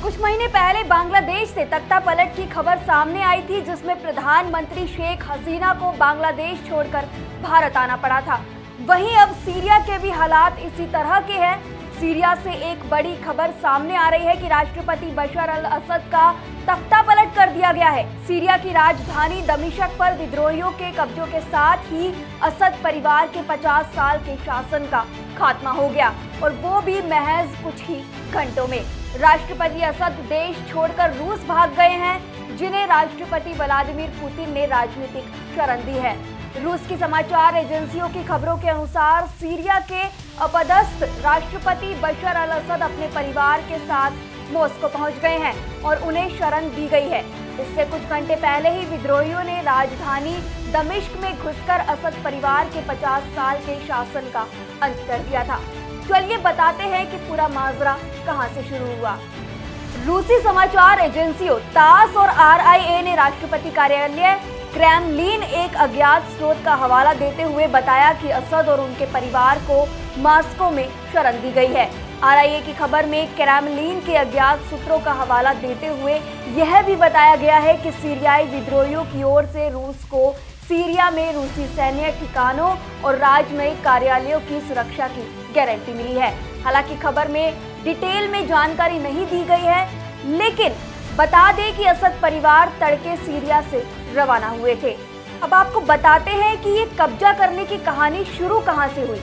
कुछ महीने पहले बांग्लादेश से तख्तापलट की खबर सामने आई थी, जिसमें प्रधानमंत्री शेख हसीना को बांग्लादेश छोड़कर भारत आना पड़ा था। वहीं अब सीरिया के भी हालात इसी तरह के हैं। सीरिया से एक बड़ी खबर सामने आ रही है कि राष्ट्रपति बशर अल असद का तख्तापलट कर दिया गया है। सीरिया की राजधानी दमिश्क पर विद्रोहियों के कब्जों के साथ ही असद परिवार के 50 साल के शासन का खात्मा हो गया, और वो भी महज कुछ ही घंटों में। राष्ट्रपति असद देश छोड़कर रूस भाग गए हैं, जिन्हें राष्ट्रपति व्लादिमीर पुतिन ने राजनीतिक शरण दी है। रूस की समाचार एजेंसियों की खबरों के अनुसार सीरिया के अपदस्थ राष्ट्रपति बशर अल असद अपने परिवार के साथ मॉस्को पहुंच गए हैं और उन्हें शरण दी गई है। इससे कुछ घंटे पहले ही विद्रोहियों ने राजधानी दमिश्क में घुसकर असद परिवार के 50 साल के शासन का अंत कर दिया था। चलिए बताते हैं कि पूरा माजरा कहां से शुरू हुआ। रूसी समाचार एजेंसियों तास और RIA ने राष्ट्रपति कार्यालय क्रेमलिन एक अज्ञात स्रोत का हवाला देते हुए बताया कि असद और उनके परिवार को मॉस्को में शरण दी गई है। RIA की खबर में क्रेमलिन के अज्ञात सूत्रों का हवाला देते हुए यह भी बताया गया है कि सीरियाई विद्रोहियों की ओर से रूस को सीरिया में रूसी सैन्य ठिकानों और राजनयिक कार्यालयों की सुरक्षा की गारंटी मिली है। हालांकि खबर में डिटेल में जानकारी नहीं दी गई है, लेकिन बता दें कि असद परिवार तड़के सीरिया से रवाना हुए थे। अब आपको बताते हैं कि ये कब्जा करने की कहानी शुरू कहां से हुई।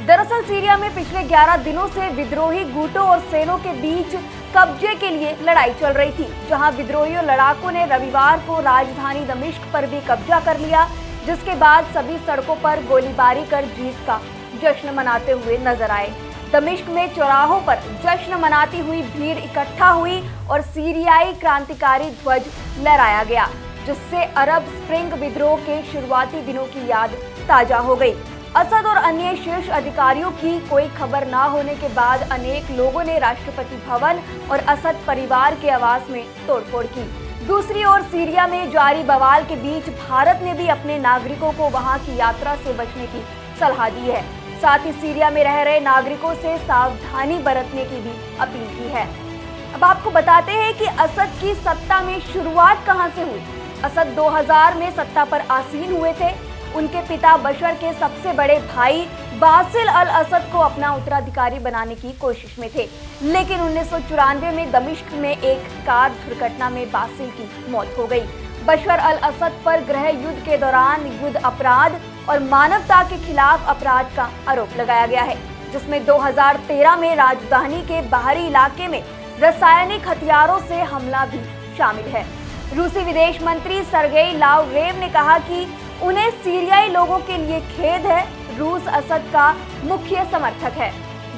दरअसल सीरिया में पिछले 11 दिनों से विद्रोही गुटों और सेनों के बीच कब्जे के लिए लड़ाई चल रही थी, जहां विद्रोही लड़ाकों ने रविवार को राजधानी दमिश्क पर भी कब्जा कर लिया, जिसके बाद सभी सड़कों पर गोलीबारी कर जीत का जश्न मनाते हुए नजर आए। दमिश्क में चौराहों पर जश्न मनाती हुई भीड़ इकट्ठा हुई और सीरियाई क्रांतिकारी ध्वज लहराया गया, जिससे अरब स्प्रिंग विद्रोह के शुरुआती दिनों की याद ताजा हो गई। असद और अन्य शीर्ष अधिकारियों की कोई खबर न होने के बाद अनेक लोगों ने राष्ट्रपति भवन और असद परिवार के आवास में तोड़फोड़ की। दूसरी ओर सीरिया में जारी बवाल के बीच भारत ने भी अपने नागरिकों को वहां की यात्रा से बचने की सलाह दी है। साथ ही सीरिया में रह रहे नागरिकों से सावधानी बरतने की भी अपील की है। अब आपको बताते हैं कि असद की सत्ता में शुरुआत कहां से हुई। असद 2000 में सत्ता पर आसीन हुए थे। उनके पिता बशर के सबसे बड़े भाई बासिल अल असद को अपना उत्तराधिकारी बनाने की कोशिश में थे, लेकिन 1994 में दमिश्क में एक कार दुर्घटना में बासिल की मौत हो गई। बशर अल असद पर गृह युद्ध के दौरान युद्ध अपराध और मानवता के खिलाफ अपराध का आरोप लगाया गया है, जिसमें 2013 में राजधानी के बाहरी इलाके में रासायनिक हथियारों से हमला भी शामिल है। रूसी विदेश मंत्री सर्गेई लावरेव ने कहा कि उन्हें सीरियाई लोगों के लिए खेद है, रूस असद का मुख्य समर्थक है।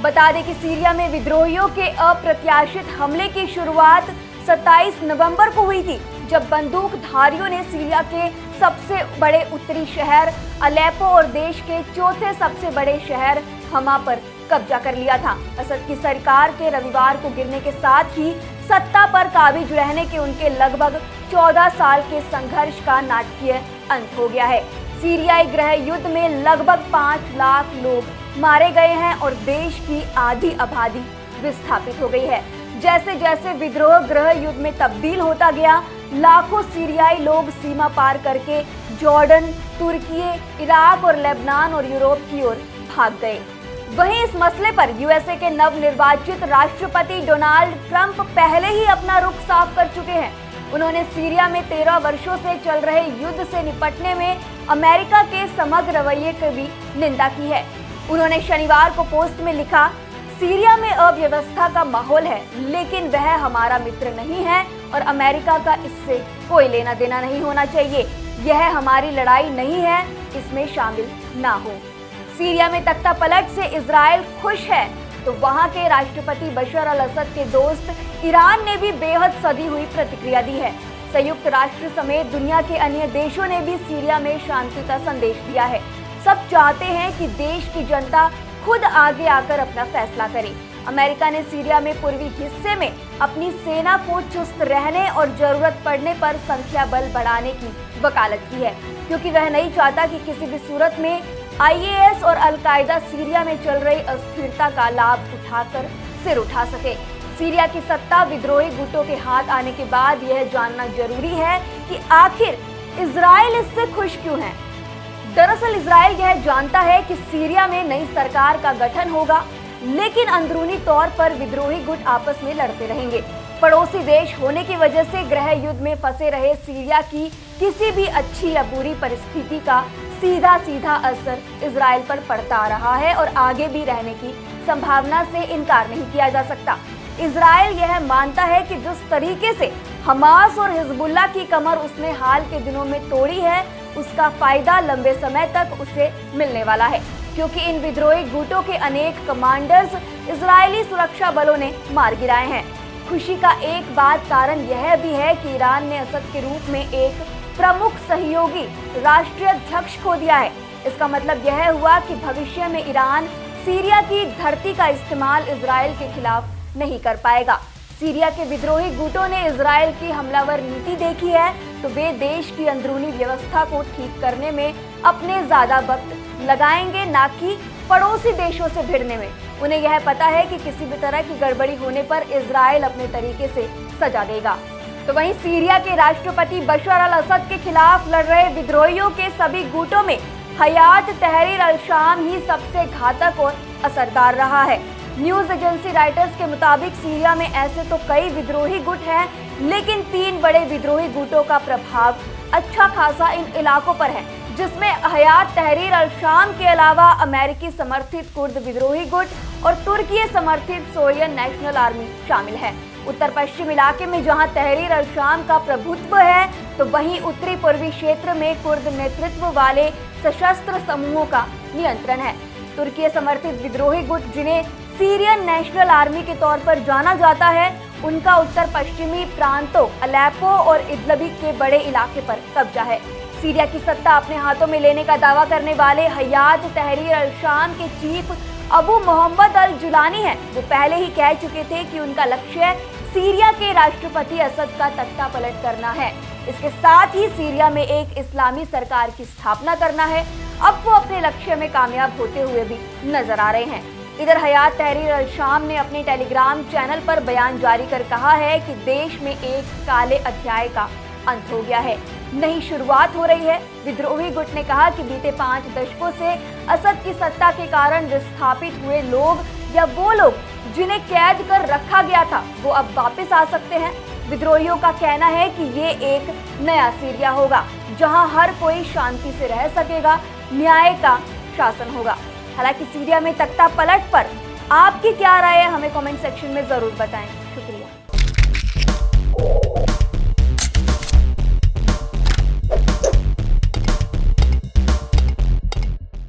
बता दें कि सीरिया में विद्रोहियों के अप्रत्याशित हमले की शुरुआत 27 नवंबर को हुई थी, जब बंदूकधारियों ने सीरिया के सबसे बड़े उत्तरी शहर अलेप्पो और देश के चौथे सबसे बड़े शहर हमा पर कब्जा कर लिया था। असद की सरकार के रविवार को गिरने के साथ ही सत्ता पर काबिज रहने के उनके लगभग 14 साल के संघर्ष का नाटकीय अंत हो गया है। सीरियाई गृह युद्ध में लगभग 5 लाख लोग मारे गए हैं और देश की आधी आबादी विस्थापित हो गई है। जैसे जैसे विद्रोह गृह युद्ध में तब्दील होता गया, लाखों सीरियाई लोग सीमा पार करके जॉर्डन, तुर्की, इराक और लेबनान और यूरोप की ओर भाग गए। वहीं इस मसले पर USA के नवनिर्वाचित राष्ट्रपति डोनाल्ड ट्रंप पहले ही अपना रुख साफ कर चुके हैं। उन्होंने सीरिया में 13 वर्षों से चल रहे युद्ध से निपटने में अमेरिका के समग्र रवैये की भी निंदा की है। उन्होंने शनिवार को पोस्ट में लिखा, सीरिया में अव्यवस्था का माहौल है, लेकिन वह हमारा मित्र नहीं है और अमेरिका का इससे कोई लेना देना नहीं होना चाहिए। यह हमारी लड़ाई नहीं है, इसमें शामिल ना हो। सीरिया में तख्तापलट से इजराइल खुश है, तो वहां के राष्ट्रपति बशर अल असद के दोस्त ईरान ने भी बेहद सधी हुई प्रतिक्रिया दी है। संयुक्त राष्ट्र समेत दुनिया के अन्य देशों ने भी सीरिया में शांति का संदेश दिया है। सब चाहते हैं कि देश की जनता खुद आगे आकर अपना फैसला करे। अमेरिका ने सीरिया में पूर्वी हिस्से में अपनी सेना को चुस्त रहने और जरूरत पड़ने पर संख्या बल बढ़ाने की वकालत की है, क्योंकि वह नहीं चाहता कि किसी भी सूरत में IAS और अल कायदा सीरिया में चल रही अस्थिरता का लाभ उठाकर सिर उठा सके। सीरिया की सत्ता विद्रोही गुटों के हाथ आने के बाद यह जानना जरूरी है कि आखिर इजराइल इससे खुश क्यों है। दरअसल इजराइल यह जानता है कि सीरिया में नई सरकार का गठन होगा, लेकिन अंदरूनी तौर पर विद्रोही गुट आपस में लड़ते रहेंगे। पड़ोसी देश होने की वजह से गृह युद्ध में फंसे रहे सीरिया की किसी भी अच्छी या बुरी परिस्थिति का सीधा असर इजराइल पर पड़ता आ रहा है और आगे भी रहने की संभावना से इनकार नहीं किया जा सकता। इजराइल यह मानता है कि जिस तरीके से हमास और हिजबुल्लाह की कमर उसने हाल के दिनों में तोड़ी है, उसका फायदा लंबे समय तक उसे मिलने वाला है, क्योंकि इन विद्रोही गुटों के अनेक कमांडर्स इजरायली सुरक्षा बलों ने मार गिराए हैं। खुशी का एक बात कारण यह भी है कि ईरान ने असद के रूप में एक प्रमुख सहयोगी राष्ट्रीय अध्यक्ष खो दिया है। इसका मतलब यह हुआ कि भविष्य में ईरान सीरिया की धरती का इस्तेमाल इजराइल के खिलाफ नहीं कर पाएगा। सीरिया के विद्रोही गुटों ने इजराइल की हमलावर नीति देखी है, तो वे देश की अंदरूनी व्यवस्था को ठीक करने में अपने ज्यादा वक्त लगाएंगे, ना कि पड़ोसी देशों से भिड़ने में। उन्हें यह पता है कि किसी भी तरह की गड़बड़ी होने पर इजराइल अपने तरीके से सजा देगा। तो वहीं सीरिया के राष्ट्रपति बशर अल असद के खिलाफ लड़ रहे विद्रोहियों के सभी गुटों में हयात तहरीर अल शाम ही सबसे घातक और असरदार रहा है। न्यूज एजेंसी रॉयटर्स के मुताबिक सीरिया में ऐसे तो कई विद्रोही गुट हैं, लेकिन 3 बड़े विद्रोही गुटों का प्रभाव अच्छा खासा इन इलाकों पर है, जिसमें हयात तहरीर अल शाम के अलावा अमेरिकी समर्थित कुर्द विद्रोही गुट और तुर्की समर्थित सोरियन नेशनल आर्मी शामिल है। उत्तर पश्चिम इलाके में जहां तहरीर अल शाम का प्रभुत्व है, तो वहीं उत्तरी पूर्वी क्षेत्र में कुर्द नेतृत्व वाले सशस्त्र समूहों का नियंत्रण है। तुर्की समर्थित विद्रोही गुट, जिन्हें सीरियन नेशनल आर्मी के तौर पर जाना जाता है, उनका उत्तर पश्चिमी प्रांतों अलेप्पो और इदलिब के बड़े इलाके पर कब्जा है। सीरिया की सत्ता अपने हाथों में लेने का दावा करने वाले हयात तहरीर अल शाम के चीफ अबू मोहम्मद अल जुलानी हैं। वो पहले ही कह चुके थे कि उनका लक्ष्य सीरिया के राष्ट्रपति असद का तख्ता पलट करना है। इसके साथ ही सीरिया में एक इस्लामी सरकार की स्थापना करना है। अब वो अपने लक्ष्य में कामयाब होते हुए भी नजर आ रहे हैं। इधर हयात तहरीर अल शाम ने अपने टेलीग्राम चैनल पर बयान जारी कर कहा है कि देश में एक काले अध्याय का अंत हो गया है, नई शुरुआत हो रही है। विद्रोही गुट ने कहा कि बीते 5 दशकों से असद की सत्ता के कारण विस्थापित हुए लोग या वो लोग जिन्हें कैद कर रखा गया था, वो अब वापस आ सकते हैं। विद्रोहियों का कहना है कि ये एक नया सीरिया होगा, जहां हर कोई शांति से रह सकेगा, न्याय का शासन होगा। हालांकि सीरिया में तख्ता पलट पर आपकी क्या राय है, हमें कमेंट सेक्शन में जरूर बताएं। शुक्रिया।